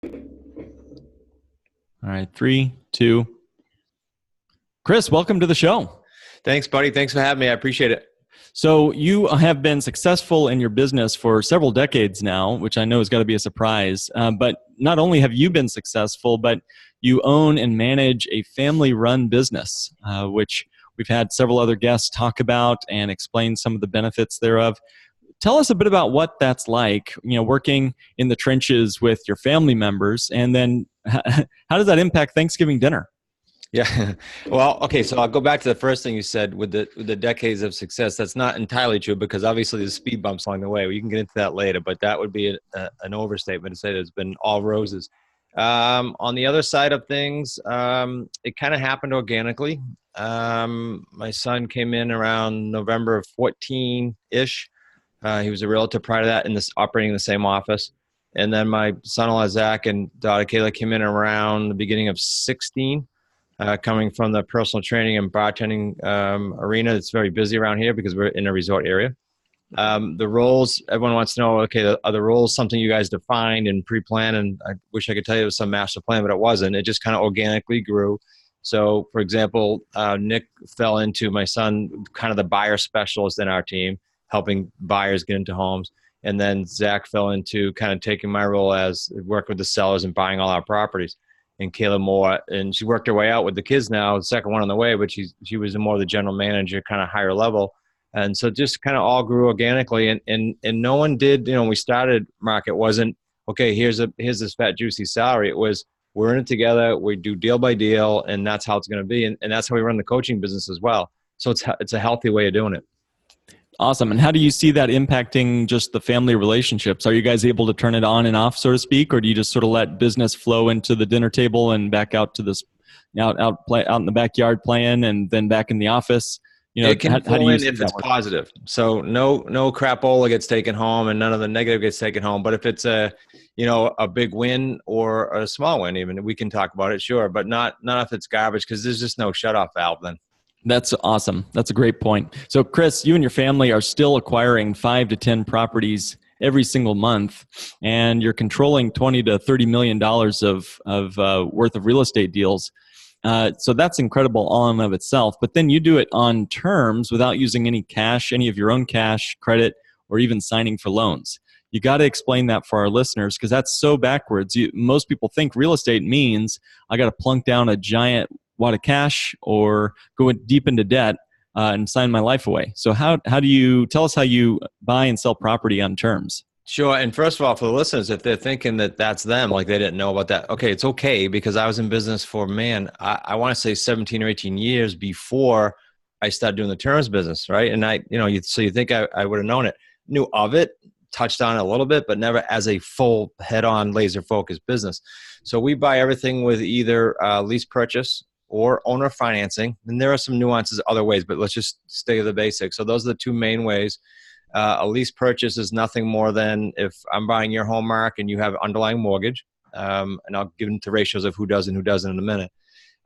All right, three, two. Chris, welcome to the show. Thanks, buddy. Thanks for having me. I appreciate it. So you have been successful in your business for several decades now, which I know has got to be a surprise. But not only have you been successful, but you own and manage a family-run business, which we've had several other guests talk about and explain some of the benefits thereof. Tell us a bit about what that's like, working in the trenches with your family members, and then how does that impact Thanksgiving dinner? Yeah. Well, okay. So I'll go back to the first thing you said with the decades of success. That's not entirely true because obviously there's speed bumps along the way. We can get into that later, but that would be an overstatement to say that it's been all roses. On the other side of things, it kind of happened organically. My son came in around November of 14-ish. He was a realtor prior to that operating in the same office. And then my son-in-law, Zach, and daughter, Kayla, came in around the beginning of 16. Coming from the personal training and bartending arena. It's very busy around here because we're in a resort area. The roles, everyone wants to know, okay, are the roles something you guys defined and pre-planned? And I wish I could tell you it was some master plan, but it wasn't. It just kind of organically grew. So, for example, Nick fell into my son, kind of the buyer specialist in our team, helping buyers get into homes. And then Zach fell into kind of taking my role as working with the sellers and buying all our properties. And Kayla more, and she worked her way out with the kids now, the second one on the way, but she was more the general manager, kind of higher level. And so just kind of all grew organically. And no one did, when we started, Mark, it wasn't, okay, here's this fat, juicy salary. It was, we're in it together. We do deal by deal, and that's how it's going to be. And that's how we run the coaching business as well. So it's a healthy way of doing it. Awesome. And how do you see that impacting just the family relationships? Are you guys able to turn it on and off, so to speak, or do you just sort of let business flow into the dinner table and back out to this out in the backyard playing, and then back in the office? It can how do flow you in see if that it's work? positive. So no crapola gets taken home, and none of the negative gets taken home. But if it's a big win or a small win, even we can talk about it, sure. But not if it's garbage, because there's just no shut off valve then. That's awesome. That's a great point. So, Chris, you and your family are still acquiring 5 to 10 properties every single month, and you're controlling $20 to $30 million of worth of real estate deals. So that's incredible all in and of itself. But then you do it on terms without using any cash, any of your own cash, credit, or even signing for loans. You got to explain that for our listeners because that's so backwards. Most people think real estate means I got to plunk down a giant wad of cash or go deep into debt and sign my life away. So how do you tell us how you buy and sell property on terms? Sure. And first of all, for the listeners, if they're thinking that that's them, like they didn't know about that, okay, it's okay because I was in business for, I want to say 17 or 18 years before I started doing the terms business, right? And so you think I would have known it, knew of it, touched on it a little bit, but never as a full head-on laser-focused business. So we buy everything with either lease purchase or owner financing. And there are some nuances other ways, but let's just stay with the basics. So those are the two main ways. A lease purchase is nothing more than if I'm buying your home, Mark, and you have underlying mortgage, and I'll give into ratios of who does and who doesn't in a minute.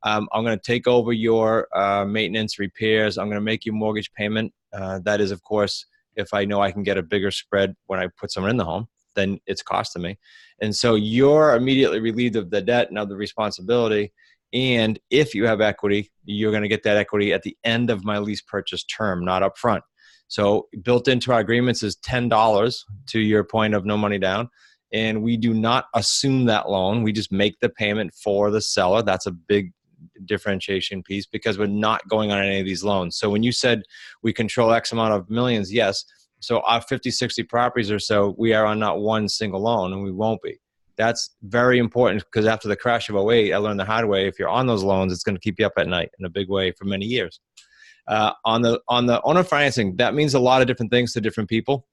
I'm going to take over your maintenance, repairs. I'm going to make you mortgage payment. That is, of course, if I know I can get a bigger spread when I put someone in the home, then it's costing me. And so you're immediately relieved of the debt and of the responsibility. And if you have equity, you're going to get that equity at the end of my lease purchase term, not up front. So built into our agreements is $10 to your point of no money down. And we do not assume that loan. We just make the payment for the seller. That's a big differentiation piece because we're not going on any of these loans. So when you said we control X amount of millions, yes. So our 50, 60 properties or so, we are on not one single loan, and we won't be. That's very important because after the crash of '08, I learned the hard way. If you're on those loans, it's going to keep you up at night in a big way for many years. On the owner financing, that means a lot of different things to different people.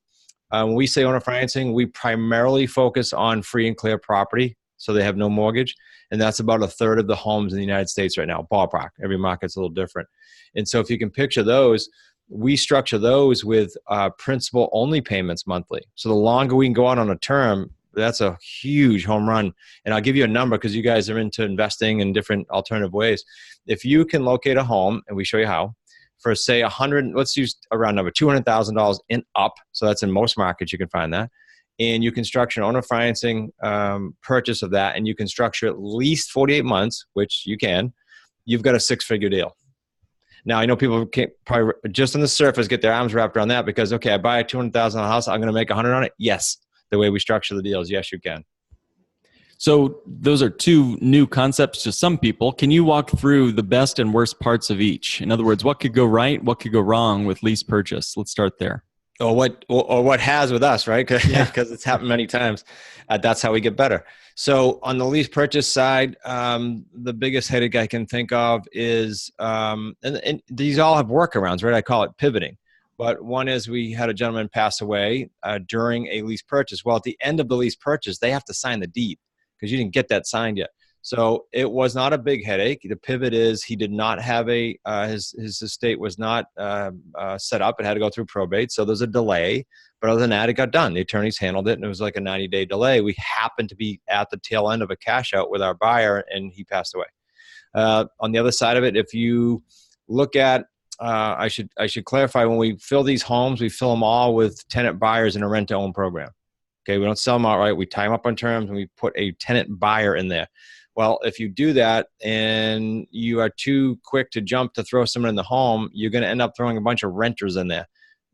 When we say owner financing, we primarily focus on free and clear property, so they have no mortgage, and that's about a third of the homes in the United States right now, ballpark. Every market's a little different. And so if you can picture those, we structure those with principal-only payments monthly. So the longer we can go out on a term, that's a huge home run. And I'll give you a number because you guys are into investing in different alternative ways. If you can locate a home, and we show you how, for say 100, let's use a round number, $200,000 and up. So that's in most markets, you can find that. and you can structure an owner financing purchase of that, and you can structure at least 48 months, which you can, you've got a 6-figure deal. Now, I know people can't probably just on the surface get their arms wrapped around that because, okay, I buy a $200,000 house, I'm going to make 100 on it. Yes. The way we structure the deals, yes, you can. So those are two new concepts to some people. Can you walk through the best and worst parts of each? In other words, what could go right? What could go wrong with lease purchase? Let's start there. Or what has with us, right? Because it's happened many times. That's how we get better. So on the lease purchase side, the biggest headache I can think of is, and these all have workarounds, right? I call it pivoting. But one is we had a gentleman pass away during a lease purchase. Well, at the end of the lease purchase, they have to sign the deed because you didn't get that signed yet. So it was not a big headache. The pivot is he did not have his estate was not set up. It had to go through probate. So there's a delay. But other than that, it got done. The attorneys handled it, and it was like a 90-day delay. We happened to be at the tail end of a cash out with our buyer, and he passed away. On the other side of it, if you look at, I should clarify, when we fill these homes, we fill them all with tenant buyers in a rent-to-own program. Okay, we don't sell them outright. We tie them up on terms, and we put a tenant buyer in there. Well, if you do that and you are too quick to jump to throw someone in the home, you're going to end up throwing a bunch of renters in there.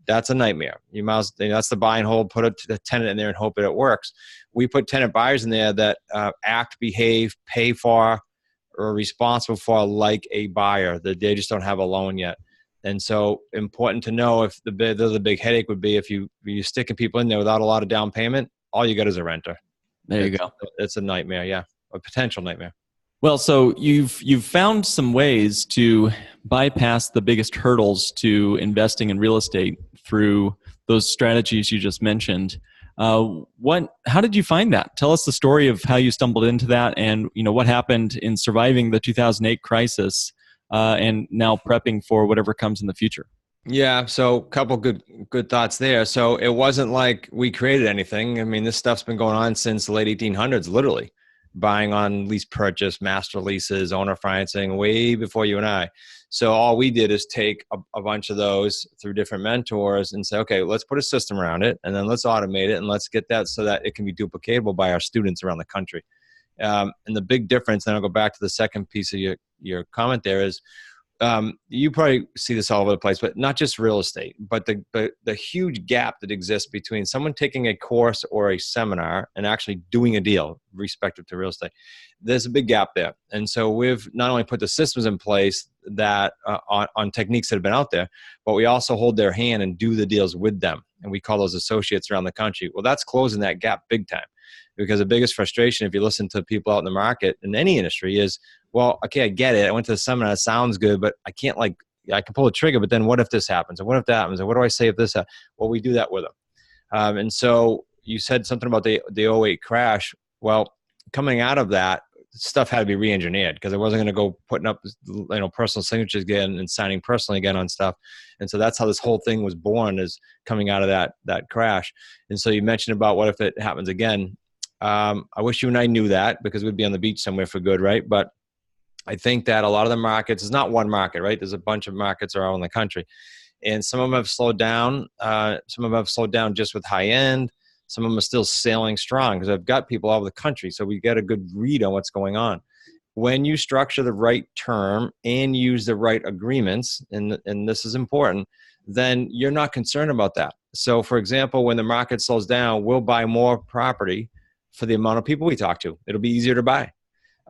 That's a nightmare. That's the buy and hold, put a tenant in there and hope that it works. We put tenant buyers in there that act, behave, pay for, or are responsible for like a buyer, that they just don't have a loan yet. And so important to know if the big headache would be if you're sticking people in there without a lot of down payment, all you got is a renter. There you go. It's a nightmare, yeah. A potential nightmare. Well, so you've found some ways to bypass the biggest hurdles to investing in real estate through those strategies you just mentioned. How did you find that? Tell us the story of how you stumbled into that, and what happened in surviving the 2008 crisis, and now prepping for whatever comes in the future. Yeah, so a couple good thoughts there. So it wasn't like we created anything. I mean, this stuff's been going on since the late 1800s, literally. Buying on lease purchase, master leases, owner financing, way before you and I. So all we did is take a bunch of those through different mentors and say, okay, let's put a system around it, and then let's automate it, and let's get that so that it can be duplicatable by our students around the country. And the big difference, then I'll go back to the second piece of your comment there is, you probably see this all over the place, but not just real estate, but the huge gap that exists between someone taking a course or a seminar and actually doing a deal respective to real estate. There's a big gap there. And so we've not only put the systems in place that on techniques that have been out there, but we also hold their hand and do the deals with them. And we call those associates around the country. Well, that's closing that gap big time. Because the biggest frustration, if you listen to people out in the market in any industry, is, well, okay, I get it. I went to the seminar. It sounds good, but I can't I can pull a trigger, but then what if this happens? And what if that happens? And what do I say if this happens? Well, we do that with them. And so you said something about the 08 crash. Well, coming out of that, stuff had to be re-engineered because I wasn't going to go putting up personal signatures again and signing personally again on stuff. And so that's how this whole thing was born, is coming out of that crash. And so you mentioned about what if it happens again. I wish you and I knew that, because we'd be on the beach somewhere for good, right? But I think that a lot of the markets, it's not one market, right? There's a bunch of markets around the country. And some of them have slowed down. Some of them have slowed down just with high end. Some of them are still sailing strong because I've got people all over the country. So we get a good read on what's going on. When you structure the right term and use the right agreements, and this is important, then you're not concerned about that. So for example, when the market slows down, we'll buy more property for the amount of people we talk to. It'll be easier to buy.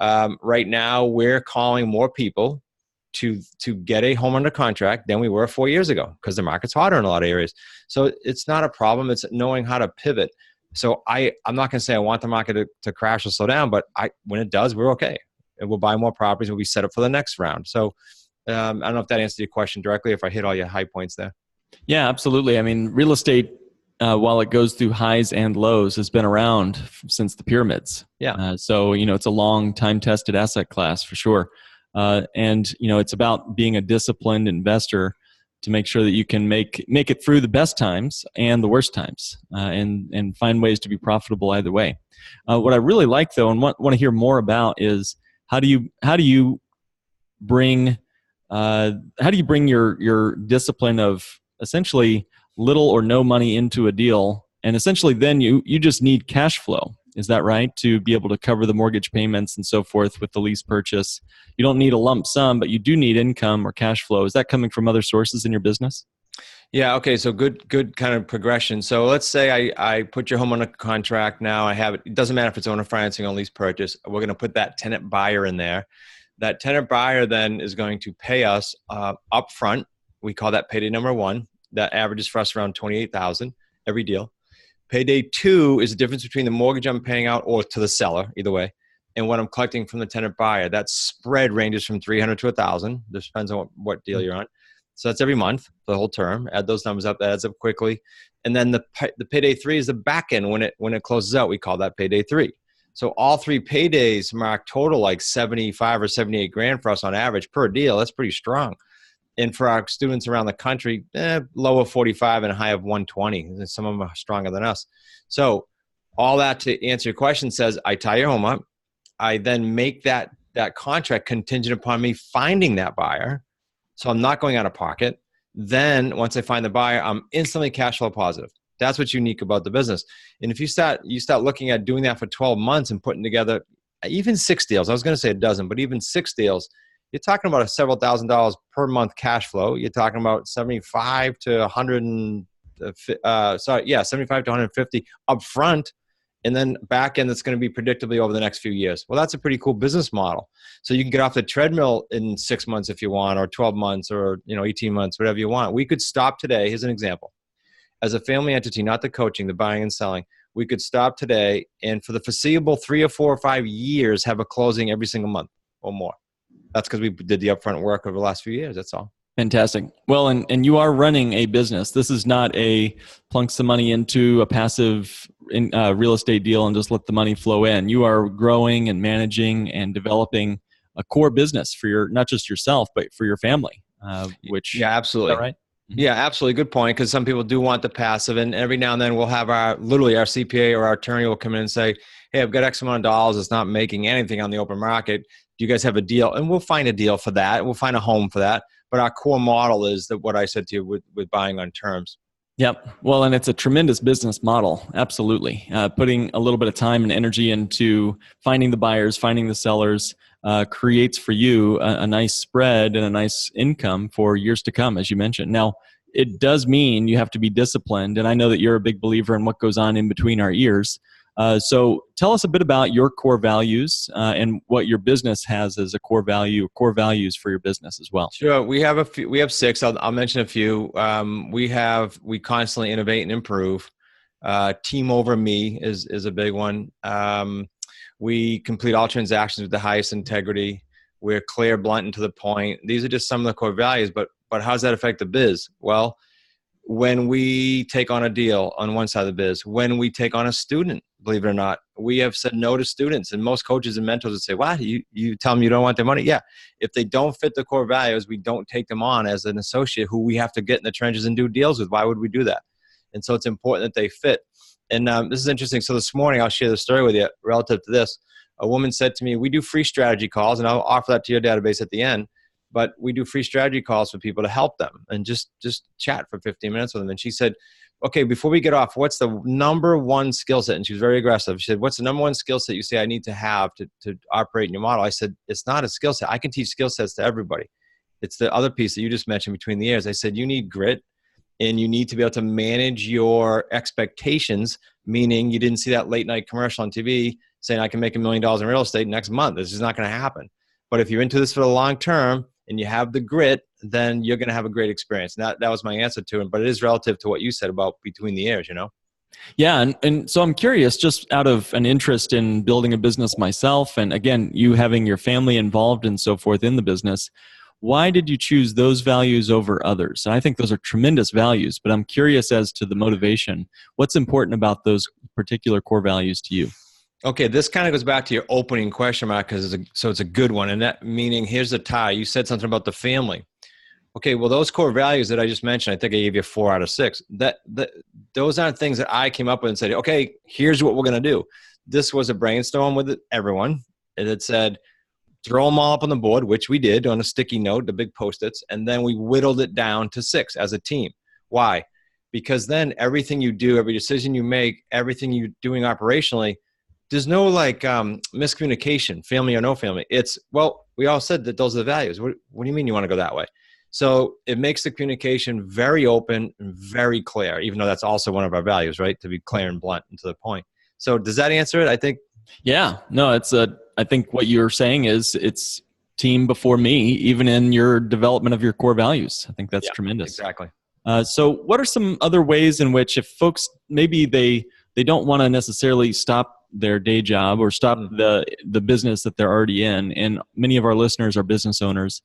Right now, we're calling more people to get a home under contract than we were 4 years ago because the market's hotter in a lot of areas. So it's not a problem. It's knowing how to pivot. So I'm not going to say I want the market to crash or slow down, but when it does, we're okay. And we'll buy more properties. We'll be set up for the next round. So I don't know if that answered your question directly, if I hit all your high points there. Yeah, absolutely. I mean, real estate, while it goes through highs and lows, has been around since the pyramids. Yeah. So, it's a long time-tested asset class for sure. And, it's about being a disciplined investor to make sure that you can make it through the best times and the worst times, and find ways to be profitable either way. What I really like, though, and want to hear more about is how do you bring your discipline of essentially little or no money into a deal And essentially then you just need cash flow. Is that right? To be able to cover the mortgage payments and so forth with the lease purchase. You don't need a lump sum, but you do need income or cash flow. Is that coming from other sources in your business? Yeah. Okay. So good kind of progression. So let's say I put your home under contract now. I have it. It doesn't matter if it's owner financing or lease purchase. We're going to put that tenant buyer in there. That tenant buyer then is going to pay us upfront. We call that payday number one. That averages for us around $28,000 every deal. Payday two is the difference between the mortgage I'm paying out or to the seller, either way, and what I'm collecting from the tenant buyer. That spread ranges from $300 to $1,000. This depends on what deal you're on. So that's every month, the whole term. Add those numbers up. That adds up quickly. And then the payday three is the back end when it closes out. We call that payday three. So all three paydays, Mark, total like 75 or 78 grand for us on average per deal. That's pretty strong. And for our students around the country, low of 45 and a high of 120. Some of them are stronger than us. So all that to answer your question says, I tie your home up. I then make that contract contingent upon me finding that buyer. So I'm not going out of pocket. Then once I find the buyer, I'm instantly cash flow positive. That's what's unique about the business. And if you start looking at doing that for 12 months and putting together even 6 deals, I was going to say a dozen, but even 6 deals, you're talking about several $1,000s per month cash flow. You're talking about 75 to 150 upfront, and then back end that's going to be predictably over the next few years. Well, that's a pretty cool business model. So you can get off the treadmill in 6 months if you want, or 12 months, or 18 months, whatever you want. We could stop today. Here's an example. As a family entity, not the coaching, the buying and selling, we could stop today and for the foreseeable 3 or 4 or 5 years have a closing every single month or more. That's because we did the upfront work over the last few years. That's all. Fantastic. Well, and you are running a business. This is not a plunk some money into a passive real estate deal and just let the money flow in. You are growing and managing and developing a core business for not just yourself, but for your family. Yeah, absolutely. Is that right? Yeah, absolutely. Good point. Because some people do want the passive, and every now and then we'll have our CPA or our attorney will come in and say, "Hey, I've got X amount of dollars. It's not making anything on the open market. Do you guys have a deal?" And we'll find a deal for that. We'll find a home for that. But our core model is that what I said to you with buying on terms. Yep. Well, and it's a tremendous business model. Absolutely. Putting a little bit of time and energy into finding the buyers, finding the sellers, creates for you a nice spread and a nice income for years to come, as you mentioned. Now, it does mean you have to be disciplined. And I know that you're a big believer in what goes on in between our ears. So tell us a bit about your core values and what your business has as a core value, core values for your business as well. Sure. We have a few. We have 6. I'll mention a few. We constantly innovate and improve. Team over me is a big one. We complete all transactions with the highest integrity. We're clear, blunt, and to the point. These are just some of the core values, but how does that affect the biz? Well, when we take on a deal on one side of the biz, when we take on a student, believe it or not, we have said no to students. And most coaches and mentors would say, "What? You tell them you don't want their money?" Yeah. If they don't fit the core values, we don't take them on as an associate who we have to get in the trenches and do deals with. Why would we do that? And so it's important that they fit. And this is interesting. So this morning, I'll share the story with you relative to this. A woman said to me, "We do free strategy calls," and I'll offer that to your database at the end. But we do free strategy calls for people to help them and just chat for 15 minutes with them. And she said, "Okay, before we get off, what's the number one skill set?" And she was very aggressive. She said, "What's the number one skill set you say I need to have to operate in your model?" I said, "It's not a skill set. I can teach skill sets to everybody. It's the other piece that you just mentioned between the ears." I said, "You need grit and you need to be able to manage your expectations," meaning you didn't see that late night commercial on TV saying I can make $1 million in real estate next month. This is not going to happen. But if you're into this for the long term, and you have the grit, then you're going to have a great experience. And that was my answer to him. But it is relative to what you said about between the ears, Yeah. And so I'm curious, just out of an interest in building a business myself, and again, you having your family involved and so forth in the business, why did you choose those values over others? And I think those are tremendous values, but I'm curious as to the motivation. What's important about those particular core values to you? Okay, this kind of goes back to your opening question, Mark, because it's a good one. And that meaning, here's the tie. You said something about the family. Okay, well, those core values that I just mentioned, I think I gave you 4 out of 6. Those aren't things that I came up with and said, "Okay, here's what we're going to do." This was a brainstorm with everyone. And it said, throw them all up on the board, which we did on a sticky note, the big Post-its, and then we whittled it down to 6 as a team. Why? because then everything you do, every decision you make, everything you're doing operationally, there's no like miscommunication, family or no family. It's, well, we all said that those are the values. What do you mean you want to go that way? So it makes the communication very open and very clear, even though that's also one of our values, right? To be clear and blunt and to the point. So does that answer it? I think. Yeah, no, I think what you're saying is it's team before me, even in your development of your core values. I think that's tremendous. Exactly. So what are some other ways in which, if folks, maybe they don't want to necessarily stop their day job or stop the business that they're already in, and many of our listeners are business owners,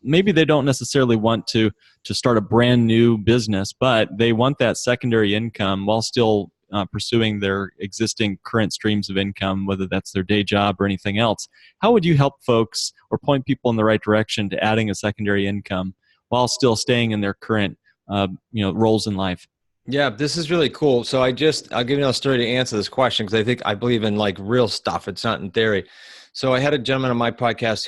maybe they don't necessarily want to start a brand new business, but they want that secondary income while still pursuing their existing current streams of income, whether that's their day job or anything else. How would you help folks or point people in the right direction to adding a secondary income while still staying in their current roles in life? Yeah, this is really cool. So I'll give you another story to answer this question, because I believe in like real stuff. It's not in theory. So I had a gentleman on my podcast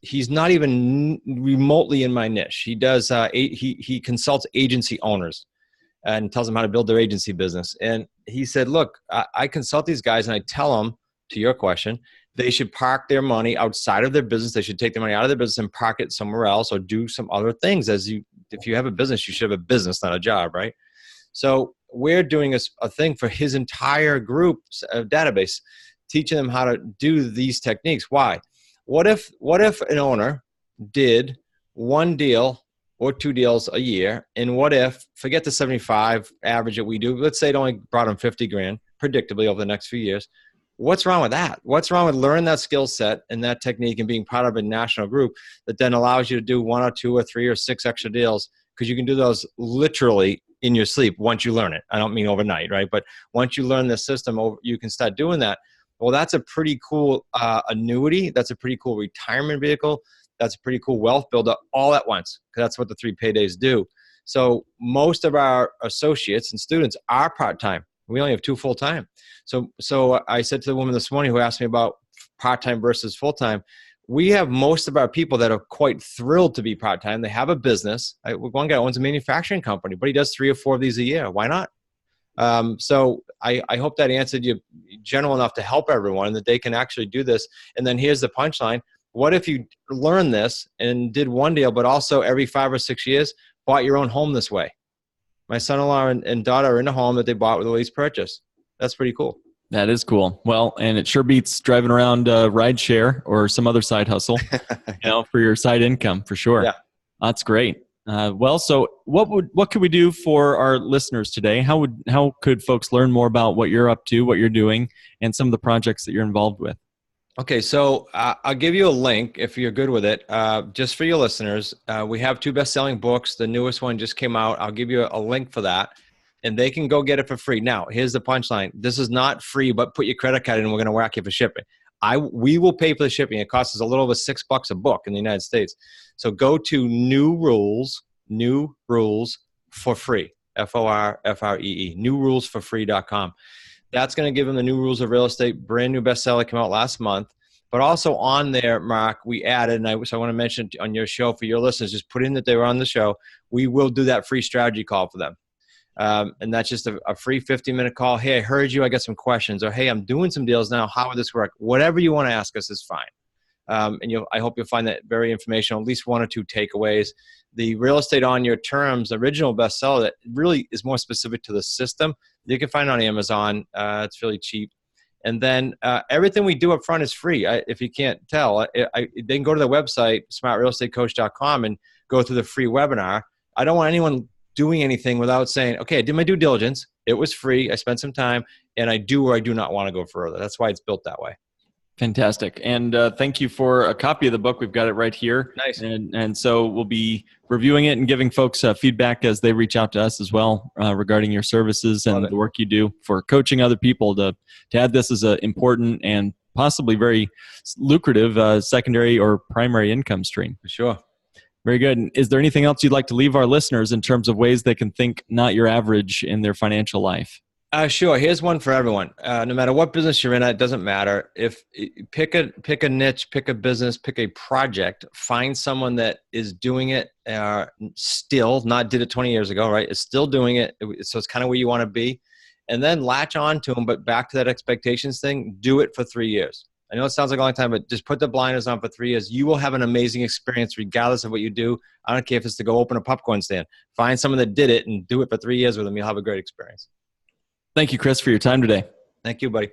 he's not even remotely in my niche. He does, he consults agency owners and tells them how to build their agency business. And he said, look, I consult these guys and I tell them, to your question, they should park their money outside of their business. They should take their money out of their business and park it somewhere else, or do some other things. If you have a business, you should have a business, not a job, right? So we're doing a thing for his entire group database, teaching them how to do these techniques. Why? What if an owner did one deal or two deals a year? And what if, forget the 75 average that we do, let's say it only brought him 50 grand predictably over the next few years. What's wrong with that? What's wrong with learning that skill set and that technique and being part of a national group that then allows you to do one or two or three or six extra deals? Because you can do those literally in your sleep once you learn it. I don't mean overnight, right? But once you learn the system, you can start doing that. Well, that's a pretty cool annuity. That's a pretty cool retirement vehicle. That's a pretty cool wealth builder all at once, because that's what the 3 paydays do. So most of our associates and students are part-time. We only have 2 full-time. So I said to the woman this morning who asked me about part-time versus full-time, we have most of our people that are quite thrilled to be part-time. They have a business. One guy owns a manufacturing company, but he does 3 or 4 of these a year. Why not? So I hope that answered you general enough to help everyone that they can actually do this. And then here's the punchline. What if you learned this and did one deal, but also every 5 or 6 years bought your own home this way? My son-in-law and daughter are in a home that they bought with a lease purchase. That's pretty cool. That is cool. Well, and it sure beats driving around rideshare or some other side hustle, for your side income, for sure. Yeah. That's great. Well, so what could we do for our listeners today? How could folks learn more about what you're up to, what you're doing, and some of the projects that you're involved with? Okay, so I'll give you a link if you're good with it. Just for your listeners, we have 2 best-selling books. The newest one just came out. I'll give you a link for that, and they can go get it for free. Now, here's the punchline. This is not free, but put your credit card in and we're going to whack you for shipping. We will pay for the shipping. It costs us a little over $6 a book in the United States. So go to New Rules for free, FORFREE, newrulesforfree.com. That's going to give them the New Rules of Real Estate, brand new bestseller, came out last month. But also on there, Mark, we added, and so I want to mention on your show for your listeners, just put in that they were on the show. We will do that free strategy call for them. And that's just a free 15-minute call. Hey, I heard you. I got some questions. Or, hey, I'm doing some deals now. How would this work? Whatever you want to ask us is fine. And I hope you'll find that very informational, at least 1 or 2 takeaways. The Real Estate on Your Terms, original bestseller that really is more specific to the system, you can find on Amazon. It's really cheap. And then everything we do up front is free. If you can't tell, they can go to the website, smartrealestatecoach.com, and go through the free webinar. I don't want anyone doing anything without saying, okay, I did my due diligence. It was free. I spent some time, and I do or I do not want to go further. That's why it's built that way. Fantastic. And thank you for a copy of the book. We've got it right here. Nice. And so we'll be reviewing it and giving folks feedback as they reach out to us as well regarding your services and the work you do for coaching other people to add this as an important and possibly very lucrative secondary or primary income stream. For sure. Very good. And is there anything else you'd like to leave our listeners in terms of ways they can think not your average in their financial life? Sure. Here's one for everyone. No matter what business you're in, it doesn't matter. If pick a niche, pick a business, pick a project, find someone that is doing it still, not did it 20 years ago, right? Is still doing it. So it's kind of where you want to be. And then latch on to them. But back to that expectations thing, do it for 3 years. I know it sounds like a long time, but just put the blinders on for 3 years. You will have an amazing experience regardless of what you do. I don't care if it's to go open a popcorn stand. Find someone that did it and do it for 3 years with them. You'll have a great experience. Thank you, Chris, for your time today. Thank you, buddy.